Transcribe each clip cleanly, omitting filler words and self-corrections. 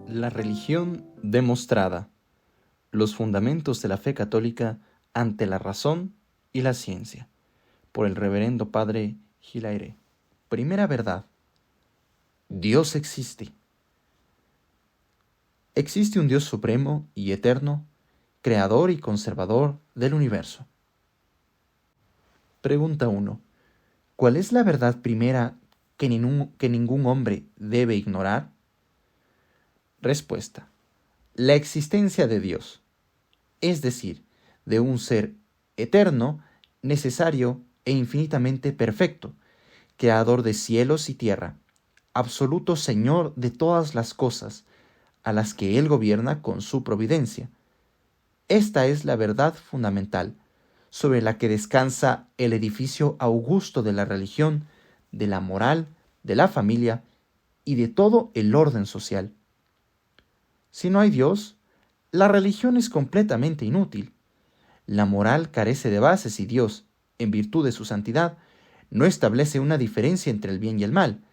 La religión demostrada. Los fundamentos de la fe católica ante la razón y la ciencia. Por el reverendo padre Hilaire. Primera verdad. Dios existe. Existe un Dios supremo y eterno, creador y conservador del universo. Pregunta 1. ¿Cuál es la verdad primera que ningún hombre debe ignorar? Respuesta. La existencia de Dios, es decir, de un ser eterno, necesario e infinitamente perfecto, creador de cielos y tierra, absoluto Señor de todas las cosas, a las que Él gobierna con su providencia. Esta es la verdad fundamental, sobre la que descansa el edificio augusto de la religión, de la moral, de la familia y de todo el orden social. Si no hay Dios, la religión es completamente inútil. La moral carece de bases y Dios, en virtud de su santidad, no establece una diferencia entre el bien y el mal,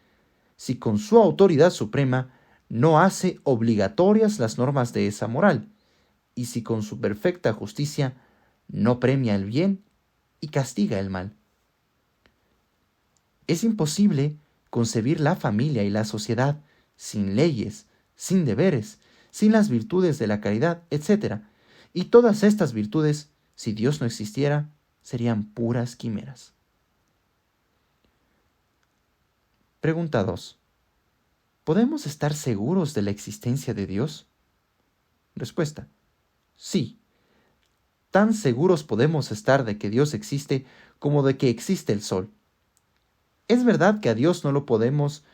si con su autoridad suprema no hace obligatorias las normas de esa moral, y si con su perfecta justicia no premia el bien y castiga el mal. Es imposible concebir la familia y la sociedad sin leyes, sin deberes, sin las virtudes de la caridad, etc. Y todas estas virtudes, si Dios no existiera, serían puras quimeras. Pregunta 2. ¿Podemos estar seguros de la existencia de Dios? Respuesta. Sí. Tan seguros podemos estar de que Dios existe como de que existe el sol. Es verdad que a Dios no lo podemos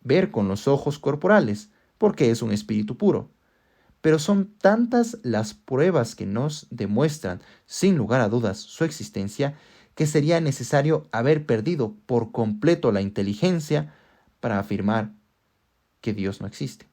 ver con los ojos corporales, porque es un espíritu puro. Pero son tantas las pruebas que nos demuestran, sin lugar a dudas, su existencia, que sería necesario haber perdido por completo la inteligencia para afirmar que Dios no existe.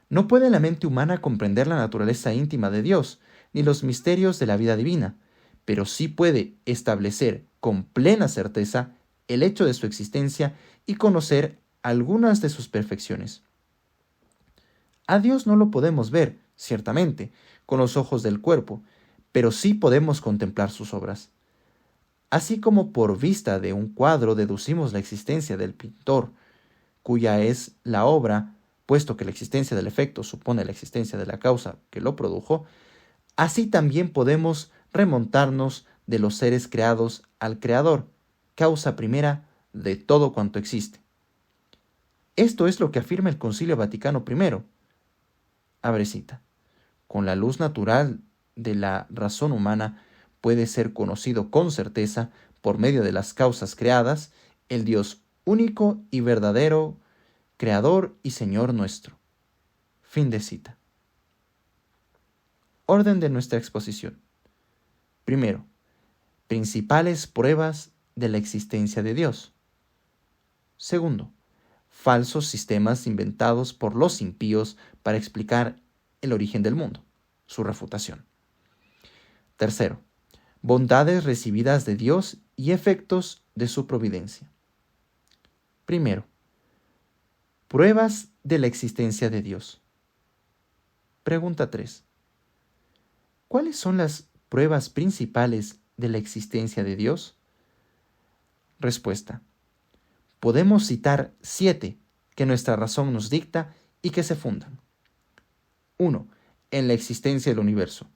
No puede la mente humana comprender la naturaleza íntima de Dios, ni los misterios de la vida divina, pero sí puede establecer con plena certeza el hecho de su existencia y conocer algunas de sus perfecciones. A Dios no lo podemos ver, ciertamente, con los ojos del cuerpo, pero sí podemos contemplar sus obras. Así como por vista de un cuadro deducimos la existencia del pintor, cuya es la obra, puesto que la existencia del efecto supone la existencia de la causa que lo produjo, así también podemos remontarnos de los seres creados al Creador, causa primera de todo cuanto existe. Esto es lo que afirma el Concilio Vaticano I. Abre cita. Con la luz natural de la razón humana puede ser conocido con certeza, por medio de las causas creadas, el Dios único y verdadero, Creador y Señor nuestro. Fin de cita. Orden de nuestra exposición. Primero, principales pruebas de la existencia de Dios. Segundo, falsos sistemas inventados por los impíos para explicar el origen del mundo, su refutación. Tercero, bondades recibidas de Dios y efectos de su providencia. Primero, pruebas de la existencia de Dios. Pregunta 3. ¿Cuáles son las pruebas principales de la existencia de Dios? Respuesta. Podemos citar 7 que nuestra razón nos dicta y que se fundan. 1. En la existencia del universo.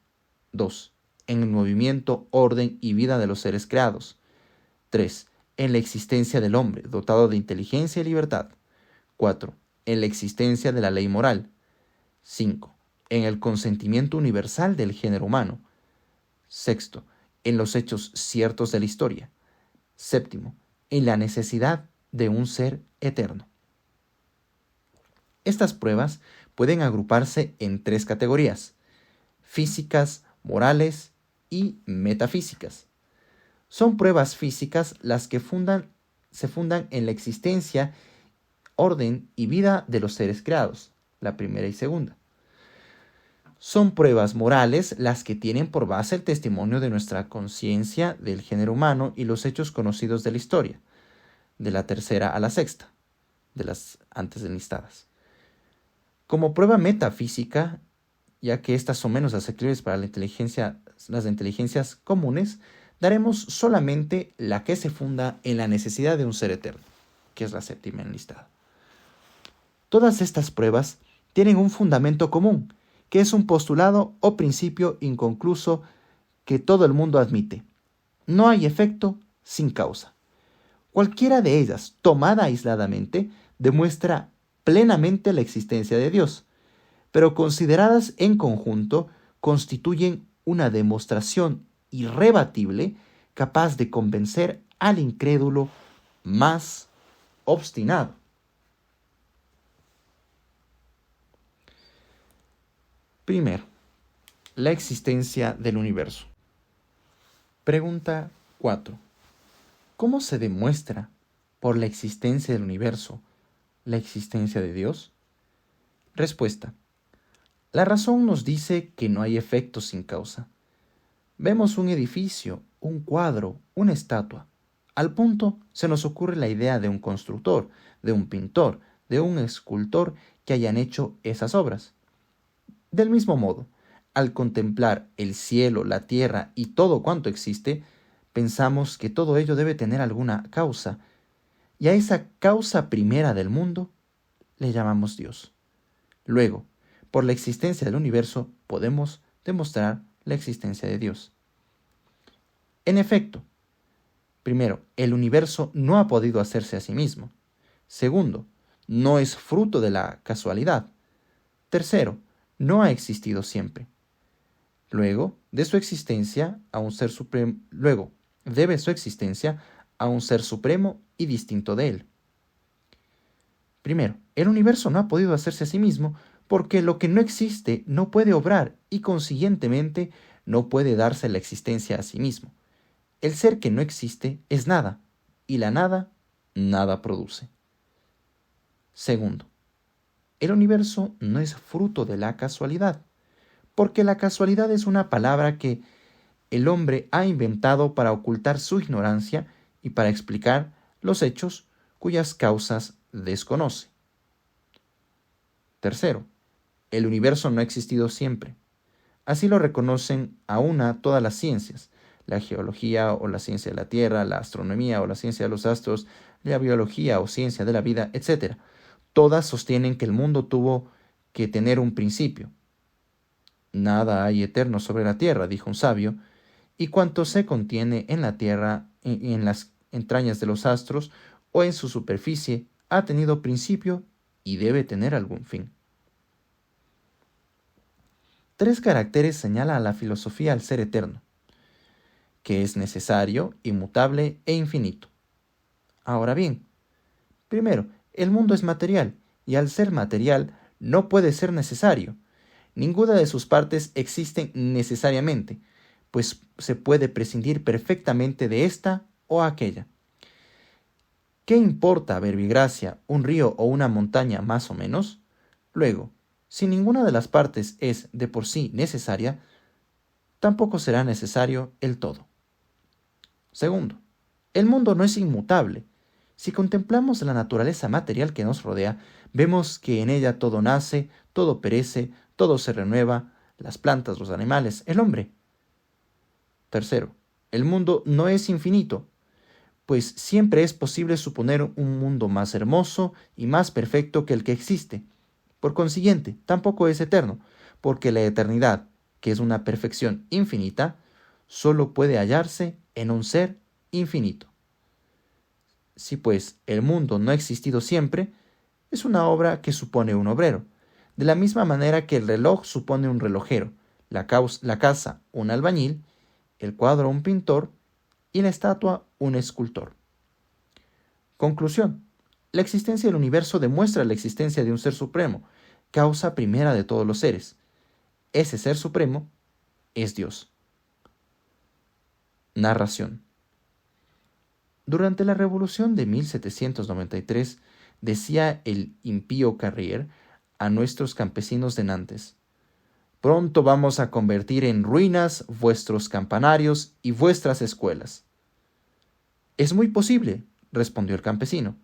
2. En el movimiento, orden y vida de los seres creados. 3. En la existencia del hombre, dotado de inteligencia y libertad. 4. En la existencia de la ley moral. 5. En el consentimiento universal del género humano. 6. En los hechos ciertos de la historia. 7. En la necesidad de un ser eterno. Estas pruebas pueden agruparse en 3 categorías: físicas, morales y metafísicas. Son pruebas físicas las que se fundan en la existencia, orden y vida de los seres creados, la primera y segunda. Son pruebas morales las que tienen por base el testimonio de nuestra conciencia del género humano y los hechos conocidos de la historia, de la tercera a la sexta, de las antes enlistadas. Como prueba metafísica, ya que estas son menos asequibles para las inteligencias comunes, daremos solamente la que se funda en la necesidad de un ser eterno, que es la séptima enlistada. Todas estas pruebas tienen un fundamento común, que es un postulado o principio inconcluso que todo el mundo admite. No hay efecto sin causa. Cualquiera de ellas, tomada aisladamente, demuestra plenamente la existencia de Dios, pero consideradas en conjunto constituyen una demostración irrebatible capaz de convencer al incrédulo más obstinado. Primero, la existencia del universo. Pregunta 4. ¿Cómo se demuestra por la existencia del universo la existencia de Dios? Respuesta. La razón nos dice que no hay efecto sin causa. Vemos un edificio, un cuadro, una estatua. Al punto se nos ocurre la idea de un constructor, de un pintor, de un escultor que hayan hecho esas obras. Del mismo modo, al contemplar el cielo, la tierra y todo cuanto existe, pensamos que todo ello debe tener alguna causa, y a esa causa primera del mundo le llamamos Dios. Luego, por la existencia del universo, podemos demostrar la existencia de Dios. En efecto, primero, el universo no ha podido hacerse a sí mismo. Segundo, no es fruto de la casualidad. Tercero, no ha existido siempre. Luego, debe su existencia a un ser supremo y distinto de él. Primero, el universo no ha podido hacerse a sí mismo porque lo que no existe no puede obrar y consiguientemente no puede darse la existencia a sí mismo. El ser que no existe es nada, y la nada, nada produce. Segundo, el universo no es fruto de la casualidad, porque la casualidad es una palabra que el hombre ha inventado para ocultar su ignorancia y para explicar los hechos cuyas causas desconoce. Tercero, el universo no ha existido siempre. Así lo reconocen a todas las ciencias, la geología o la ciencia de la Tierra, la astronomía o la ciencia de los astros, la biología o ciencia de la vida, etc. Todas sostienen que el mundo tuvo que tener un principio. Nada hay eterno sobre la tierra, dijo un sabio, y cuanto se contiene en la tierra, en las entrañas de los astros o en su superficie, ha tenido principio y debe tener algún fin. 3 caracteres señala a la filosofía al ser eterno, que es necesario, inmutable e infinito. Ahora bien, primero, el mundo es material, y al ser material no puede ser necesario. Ninguna de sus partes existen necesariamente, pues se puede prescindir perfectamente de esta o aquella. ¿Qué importa verbigracia, un río o una montaña más o menos? Luego, si ninguna de las partes es de por sí necesaria, tampoco será necesario el todo. Segundo, el mundo no es inmutable. Si contemplamos la naturaleza material que nos rodea, vemos que en ella todo nace, todo perece, todo se renueva, las plantas, los animales, el hombre. Tercero, el mundo no es infinito, pues siempre es posible suponer un mundo más hermoso y más perfecto que el que existe. Por consiguiente, tampoco es eterno, porque la eternidad, que es una perfección infinita, solo puede hallarse en un ser infinito. Si pues el mundo no ha existido siempre, es una obra que supone un obrero, de la misma manera que el reloj supone un relojero, la casa un albañil, el cuadro un pintor y la estatua un escultor. Conclusión. La existencia del universo demuestra la existencia de un ser supremo, causa primera de todos los seres. Ese ser supremo es Dios. Narración. Durante la Revolución de 1793, decía el impío Carrier a nuestros campesinos de Nantes: Pronto vamos a convertir en ruinas vuestros campanarios y vuestras escuelas. Es muy posible, respondió el campesino,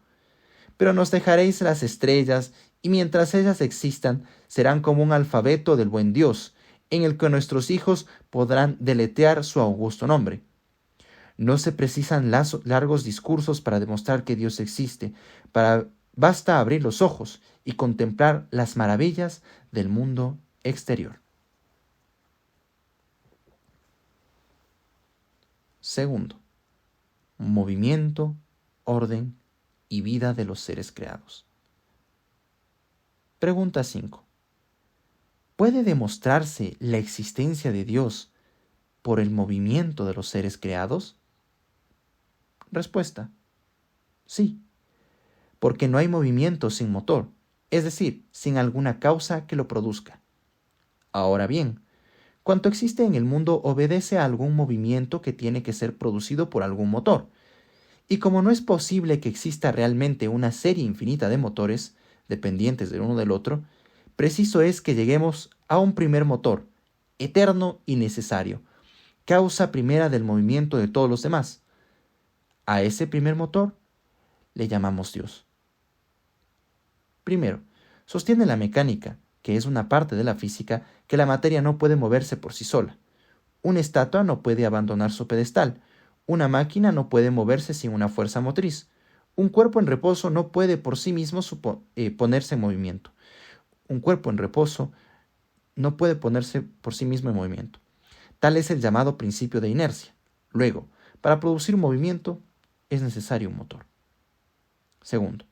pero nos dejaréis las estrellas y mientras ellas existan serán como un alfabeto del buen Dios, en el que nuestros hijos podrán deletrear su augusto nombre. No se precisan largos discursos para demostrar que Dios existe, basta abrir los ojos y contemplar las maravillas del mundo exterior. Segundo, movimiento, orden y vida de los seres creados. Pregunta 5. ¿Puede demostrarse la existencia de Dios por el movimiento de los seres creados? Respuesta: sí, porque no hay movimiento sin motor, es decir, sin alguna causa que lo produzca. Ahora bien, cuanto existe en el mundo obedece a algún movimiento que tiene que ser producido por algún motor. Y como no es posible que exista realmente una serie infinita de motores, dependientes del uno del otro, preciso es que lleguemos a un primer motor, eterno y necesario, causa primera del movimiento de todos los demás. A ese primer motor le llamamos Dios. Primero, sostiene la mecánica, que es una parte de la física, que la materia no puede moverse por sí sola. Una estatua no puede abandonar su pedestal. Una máquina no puede moverse sin una fuerza motriz. Un cuerpo en reposo no puede por sí mismo ponerse en movimiento. Un cuerpo en reposo no puede ponerse por sí mismo en movimiento. Tal es el llamado principio de inercia. Luego, para producir un movimiento, es necesario un motor. Segundo,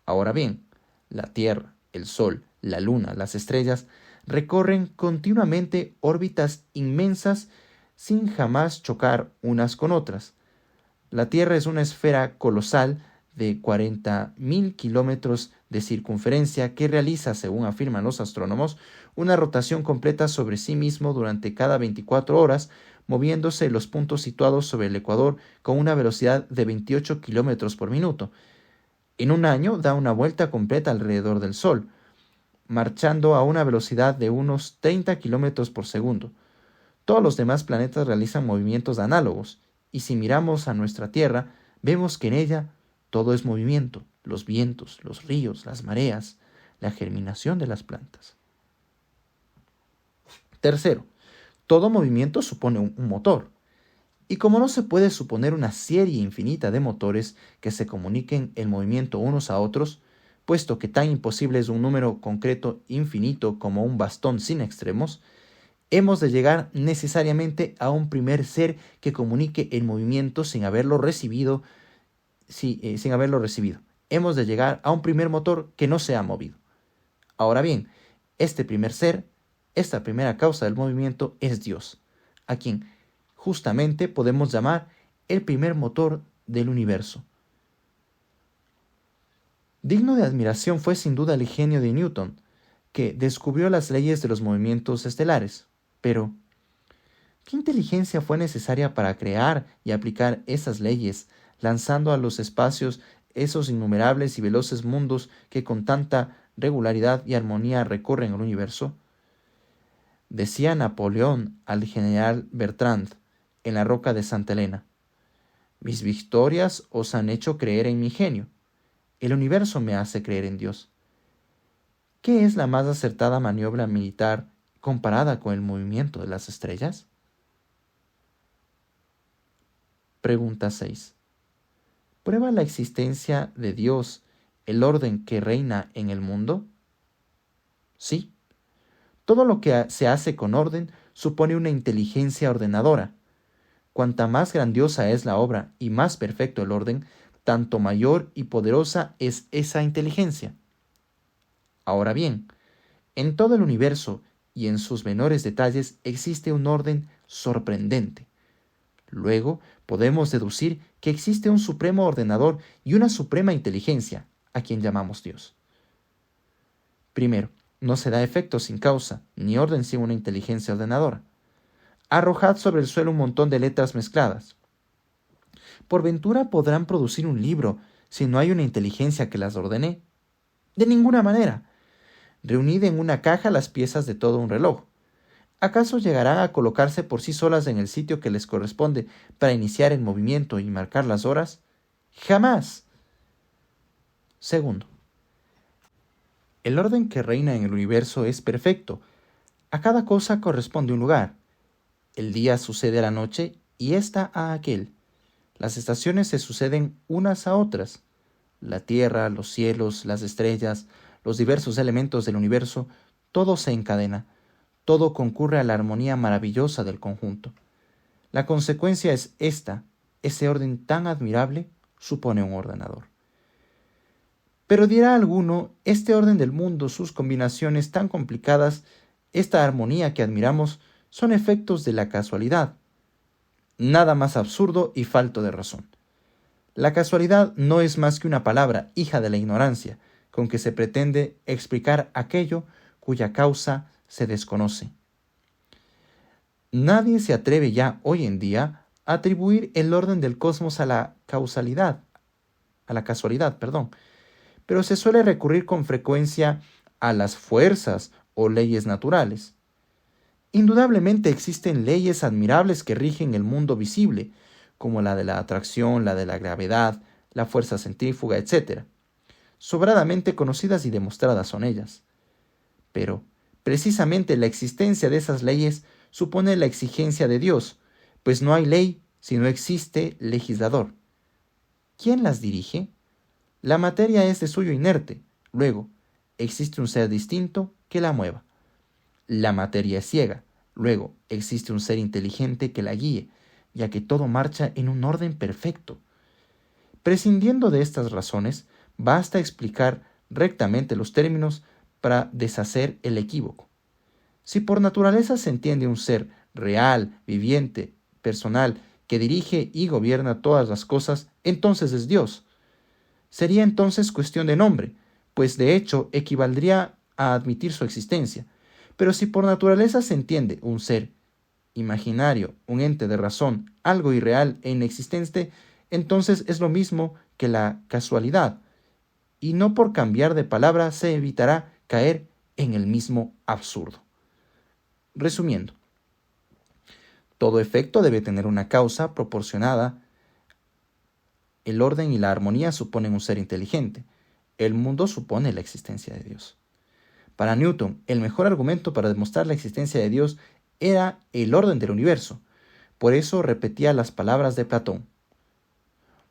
ahora bien, la Tierra, el Sol, la Luna, las estrellas recorren continuamente órbitas inmensas sin jamás chocar unas con otras. La Tierra es una esfera colosal de 40.000 kilómetros de circunferencia que realiza, según afirman los astrónomos, una rotación completa sobre sí mismo durante cada 24 horas, moviéndose en los puntos situados sobre el ecuador con una velocidad de 28 kilómetros por minuto. En un año da una vuelta completa alrededor del Sol, marchando a una velocidad de unos 30 kilómetros por segundo. Todos los demás planetas realizan movimientos análogos, y si miramos a nuestra Tierra, vemos que en ella todo es movimiento: los vientos, los ríos, las mareas, la germinación de las plantas. Tercero, todo movimiento supone un motor. Y como no se puede suponer una serie infinita de motores que se comuniquen el movimiento unos a otros, puesto que tan imposible es un número concreto infinito como un bastón sin extremos, hemos de llegar necesariamente a un primer ser que comunique el movimiento sin haberlo recibido. Hemos de llegar a un primer motor que no se ha movido. Ahora bien, este primer ser, esta primera causa del movimiento es Dios, a quien justamente podemos llamar el primer motor del universo. Digno de admiración fue sin duda el genio de Newton, que descubrió las leyes de los movimientos estelares. Pero, ¿qué inteligencia fue necesaria para crear y aplicar esas leyes, lanzando a los espacios esos innumerables y veloces mundos que con tanta regularidad y armonía recorren el universo? Decía Napoleón al general Bertrand en la roca de Santa Elena: mis victorias os han hecho creer en mi genio. El universo me hace creer en Dios. ¿Qué es la más acertada maniobra militar comparada con el movimiento de las estrellas? Pregunta 6. ¿Prueba la existencia de Dios el orden que reina en el mundo? Sí. Todo lo que se hace con orden supone una inteligencia ordenadora. Cuanta más grandiosa es la obra y más perfecto el orden, tanto mayor y poderosa es esa inteligencia. Ahora bien, en todo el universo y en sus menores detalles existe un orden sorprendente. Luego podemos deducir que existe un supremo ordenador y una suprema inteligencia, a quien llamamos Dios. Primero, no se da efecto sin causa, ni orden sin una inteligencia ordenadora. Arrojad sobre el suelo un montón de letras mezcladas. ¿Por ventura podrán producir un libro si no hay una inteligencia que las ordene? De ninguna manera. Reunid en una caja las piezas de todo un reloj. ¿Acaso llegarán a colocarse por sí solas en el sitio que les corresponde para iniciar el movimiento y marcar las horas? ¡Jamás! Segundo, el orden que reina en el universo es perfecto. A cada cosa corresponde un lugar. El día sucede a la noche y ésta a aquel. Las estaciones se suceden unas a otras. La tierra, los cielos, las estrellas, los diversos elementos del universo, todo se encadena, todo concurre a la armonía maravillosa del conjunto. La consecuencia es esta: ese orden tan admirable supone un ordenador. Pero dirá alguno, este orden del mundo, sus combinaciones tan complicadas, esta armonía que admiramos, son efectos de la casualidad. Nada más absurdo y falto de razón. La casualidad no es más que una palabra, hija de la ignorancia, con que se pretende explicar aquello cuya causa se desconoce. Nadie se atreve ya hoy en día a atribuir el orden del cosmos a la casualidad, pero se suele recurrir con frecuencia a las fuerzas o leyes naturales. Indudablemente existen leyes admirables que rigen el mundo visible, como la de la atracción, la de la gravedad, la fuerza centrífuga, etc. Sobradamente conocidas y demostradas son ellas. Pero, precisamente la existencia de esas leyes supone la exigencia de Dios, pues no hay ley si no existe legislador. ¿Quién las dirige? La materia es de suyo inerte, luego, existe un ser distinto que la mueva. La materia es ciega, luego existe un ser inteligente que la guíe, ya que todo marcha en un orden perfecto. Prescindiendo de estas razones, basta explicar rectamente los términos para deshacer el equívoco. Si por naturaleza se entiende un ser real, viviente, personal, que dirige y gobierna todas las cosas, entonces es Dios. Sería entonces cuestión de nombre, pues de hecho equivaldría a admitir su existencia. Pero si por naturaleza se entiende un ser imaginario, un ente de razón, algo irreal e inexistente, entonces es lo mismo que la casualidad, y no por cambiar de palabra se evitará caer en el mismo absurdo. Resumiendo, todo efecto debe tener una causa proporcionada. El orden y la armonía suponen un ser inteligente. El mundo supone la existencia de Dios. Para Newton, el mejor argumento para demostrar la existencia de Dios era el orden del universo. Por eso repetía las palabras de Platón.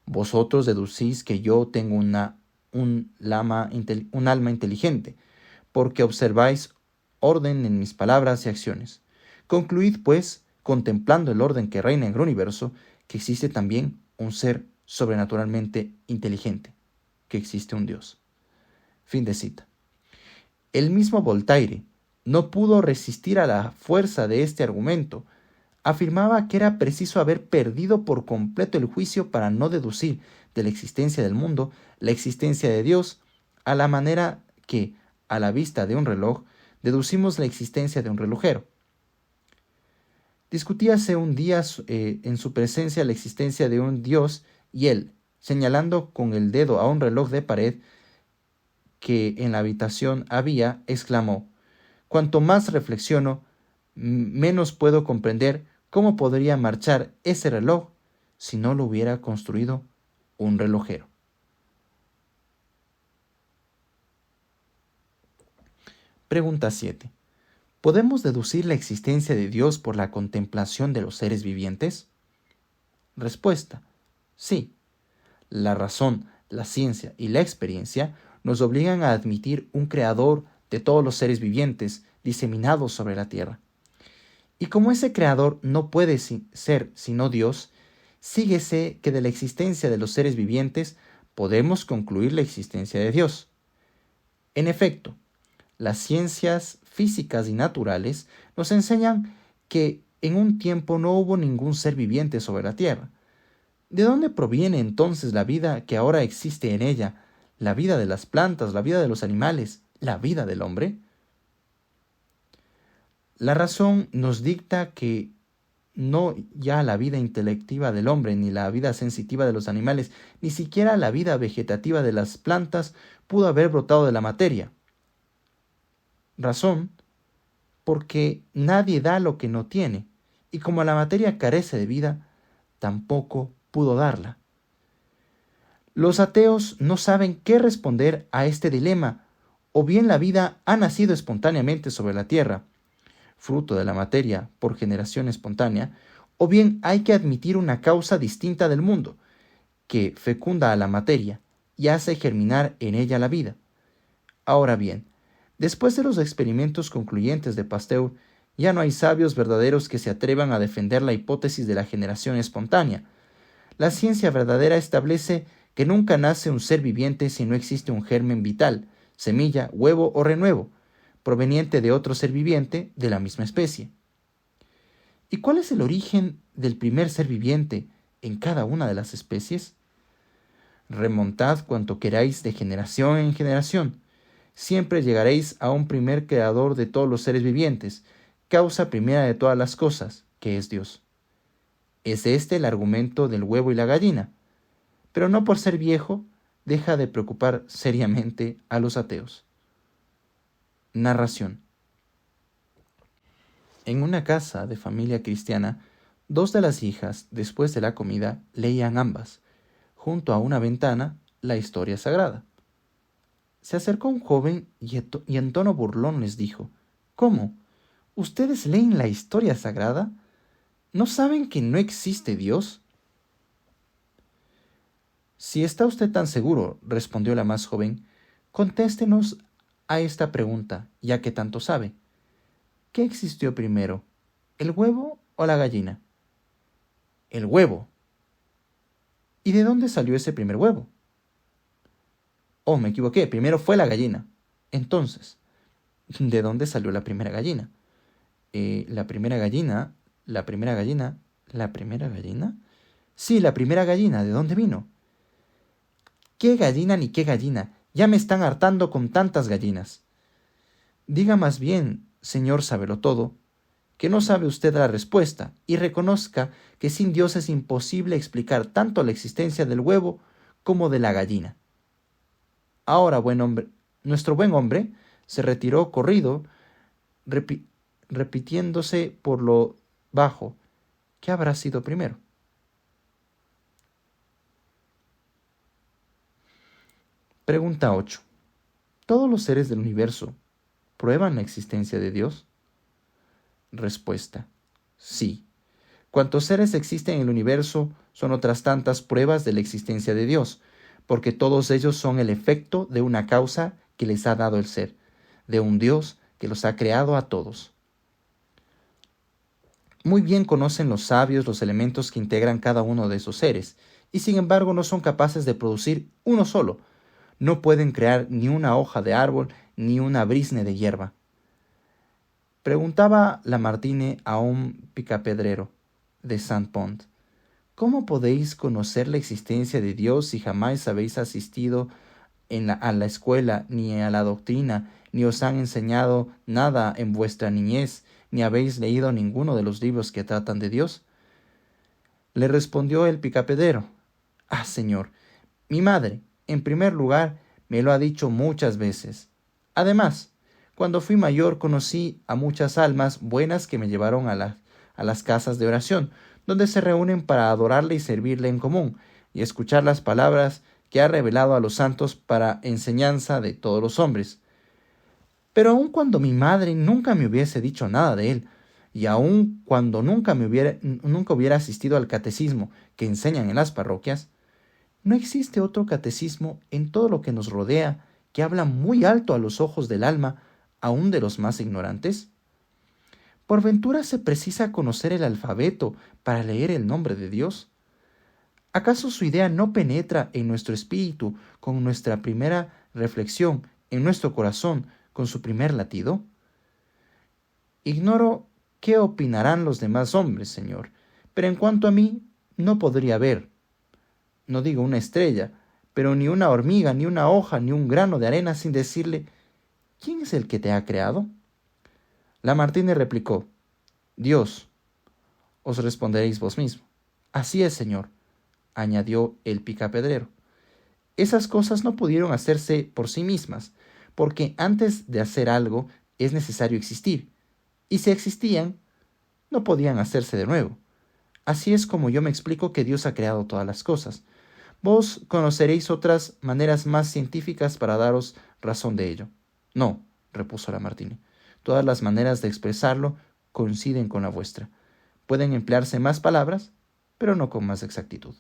Vosotros deducís que yo tengo un alma inteligente, porque observáis orden en mis palabras y acciones. Concluid, pues, contemplando el orden que reina en el universo, que existe también un ser sobrenaturalmente inteligente, que existe un Dios. Fin de cita. El mismo Voltaire no pudo resistir a la fuerza de este argumento. Afirmaba que era preciso haber perdido por completo el juicio para no deducir de la existencia del mundo la existencia de Dios, a la manera que, a la vista de un reloj, deducimos la existencia de un relojero. Discutíase un día en su presencia la existencia de un Dios y él, señalando con el dedo a un reloj de pared que en la habitación había, exclamó: «Cuanto más reflexiono, menos puedo comprender cómo podría marchar ese reloj si no lo hubiera construido un relojero». Pregunta 7. ¿Podemos deducir la existencia de Dios por la contemplación de los seres vivientes? Respuesta: sí. La razón, la ciencia y la experiencia nos obligan a admitir un creador de todos los seres vivientes diseminados sobre la tierra. Y como ese creador no puede ser sino Dios, síguese que de la existencia de los seres vivientes podemos concluir la existencia de Dios. En efecto, las ciencias físicas y naturales nos enseñan que en un tiempo no hubo ningún ser viviente sobre la tierra. ¿De dónde proviene entonces la vida que ahora existe en ella, la vida de las plantas, la vida de los animales, la vida del hombre? La razón nos dicta que no ya la vida intelectiva del hombre, ni la vida sensitiva de los animales, ni siquiera la vida vegetativa de las plantas pudo haber brotado de la materia. Razón, porque nadie da lo que no tiene, y como la materia carece de vida, tampoco pudo darla. Los ateos no saben qué responder a este dilema, o bien la vida ha nacido espontáneamente sobre la tierra, fruto de la materia por generación espontánea, o bien hay que admitir una causa distinta del mundo, que fecunda a la materia y hace germinar en ella la vida. Ahora bien, después de los experimentos concluyentes de Pasteur, ya no hay sabios verdaderos que se atrevan a defender la hipótesis de la generación espontánea. La ciencia verdadera establece que nunca nace un ser viviente si no existe un germen vital, semilla, huevo o renuevo, proveniente de otro ser viviente de la misma especie. ¿Y cuál es el origen del primer ser viviente en cada una de las especies? Remontad cuanto queráis de generación en generación. Siempre llegaréis a un primer creador de todos los seres vivientes, causa primera de todas las cosas, que es Dios. Es este el argumento del huevo y la gallina, pero no por ser viejo deja de preocupar seriamente a los ateos. Narración. En una casa de familia cristiana, dos de las hijas, después de la comida, leían ambas, junto a una ventana, la historia sagrada. Se acercó un joven y en tono burlón les dijo: ¿Cómo? ¿Ustedes leen la historia sagrada? ¿No saben que no existe Dios? Si está usted tan seguro, respondió la más joven, contéstenos a esta pregunta, ya que tanto sabe. ¿Qué existió primero, el huevo o la gallina? El huevo. ¿Y de dónde salió ese primer huevo? Oh, me equivoqué, primero fue la gallina. Entonces, ¿de dónde salió la primera gallina? La primera gallina. Sí, la primera gallina, ¿de dónde vino? ¿Qué gallina ni qué gallina? Ya me están hartando con tantas gallinas. Diga más bien, señor Sabelotodo, que no sabe usted la respuesta y reconozca que sin Dios es imposible explicar tanto la existencia del huevo como de la gallina. Ahora, nuestro buen hombre se retiró corrido, repitiéndose por lo bajo: ¿qué habrá sido primero? Pregunta 8. ¿Todos los seres del universo prueban la existencia de Dios? Respuesta: sí. Cuantos seres existen en el universo son otras tantas pruebas de la existencia de Dios, porque todos ellos son el efecto de una causa que les ha dado el ser, de un Dios que los ha creado a todos. Muy bien conocen los sabios los elementos que integran cada uno de esos seres, y sin embargo no son capaces de producir uno solo. No pueden crear ni una hoja de árbol ni una brizne de hierba. Preguntaba Lamartine a un picapedrero de Saint-Pont: ¿cómo podéis conocer la existencia de Dios si jamás habéis asistido a la escuela, ni a la doctrina, ni os han enseñado nada en vuestra niñez, ni habéis leído ninguno de los libros que tratan de Dios? Le respondió el picapedrero: Ah, señor, mi madre, en primer lugar, me lo ha dicho muchas veces. Además, cuando fui mayor conocí a muchas almas buenas que me llevaron a las casas de oración, donde se reúnen para adorarle y servirle en común, y escuchar las palabras que ha revelado a los santos para enseñanza de todos los hombres. Pero aun cuando mi madre nunca me hubiese dicho nada de él, y aun cuando nunca hubiera asistido al catecismo que enseñan en las parroquias, ¿no existe otro catecismo en todo lo que nos rodea que habla muy alto a los ojos del alma, aun de los más ignorantes? ¿Por ventura se precisa conocer el alfabeto para leer el nombre de Dios? ¿Acaso su idea no penetra en nuestro espíritu con nuestra primera reflexión, en nuestro corazón con su primer latido? Ignoro qué opinarán los demás hombres, Señor, pero en cuanto a mí, no podría ver, no digo una estrella, pero ni una hormiga, ni una hoja, ni un grano de arena sin decirle: ¿quién es el que te ha creado? Lamartine replicó: Dios. Os responderéis vos mismo: así es, Señor, añadió el picapedrero. Esas cosas no pudieron hacerse por sí mismas, porque antes de hacer algo es necesario existir, Y si existían, no podían hacerse de nuevo. Así es como yo me explico que Dios ha creado todas las cosas. Vos conoceréis otras maneras más científicas para daros razón de ello. No, repuso Lamartine. Todas las maneras de expresarlo coinciden con la vuestra. Pueden emplearse más palabras, pero no con más exactitud.